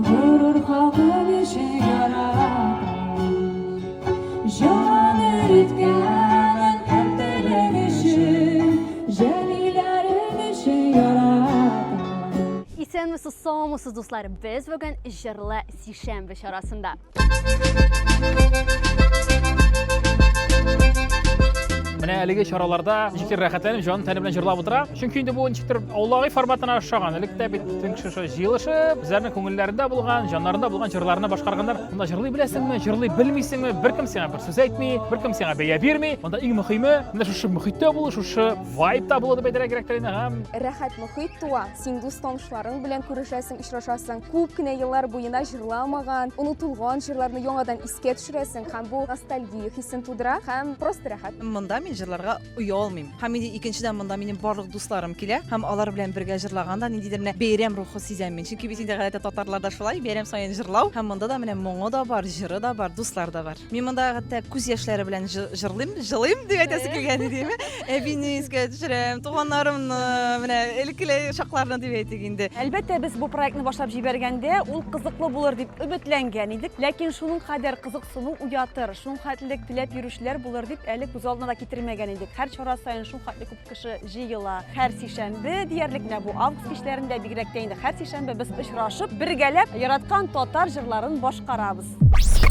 gurur halkım için yaradan Can eritgenin ertelenişin Jelilerin için yaradan İsenmisiz, sağmısız dostlar, biz bugün Jırlı Sişembe şarasında. Менә әлеге чараларда ничектер рәхәтләнеп, җан тәне белән җырлап утыра. Чөнки инде бу ничектер аулагы форматына ашаган. Электә бит кеше җыелышып, үзләренең күңелләрендә булган, җаннарында булган җырларны башкарганнар. Монда җырлый беләсеңме, җырлый белмисеңме, беркем сиңа бер сүз әйтми, беркем сиңа бәя бирми. Монда иң мөһиме, менә шушы мөхиттә булу, шушы вайбта булу дип әйтергә кирәктер инде, һәм Рәхәт мөхит туа, син дус-танышларың белән күрешәсең, очрашасың. Күп кенә еллар буена җырламаган, онытылган җырларны яңадан искә төшерәсең һәм бу ностальгия хисен тудыра һәм просто рәхәт. Монда мин җырларга уя алмыйм. Һәм инде икенчедән монда минем барлык дусларым килә һәм алар белән бергә җырлаганда ниндидер бәйрәм рухы сизәм мин. Чөнки бит инде гадәттә татарларда шулай бәйрәм саен җырлау һәм монда да менә моңы да бар, җыры да бар, дуслар да бар. Мин монда хәтта күз яшьләре белән җырлыйм, җылыйм дип әйтәсе килгән идеме? Әбине искә төшерәм, туганнарымны, менә элеккеле шакларны дип әйтик инде. Әлбәттә, без бу проектны башлап җибәргәндә, ул кызыклы булыр дип өметләнгән идек. Ләкин шуның кадәр кызыксыну уятыр, шуның хәтлек теләп йөрүчеләр булыр дип әле күз алдына да китермәгән идек. Һәр чара саен шуның хәтле күп кеше җыела. Һәр сишәмбе диярлек менә бу август кичләрендә бигрәк тә инде һәр сишәмбе без очрашып, бергәләп яраткан татар җырларын башкарабыз.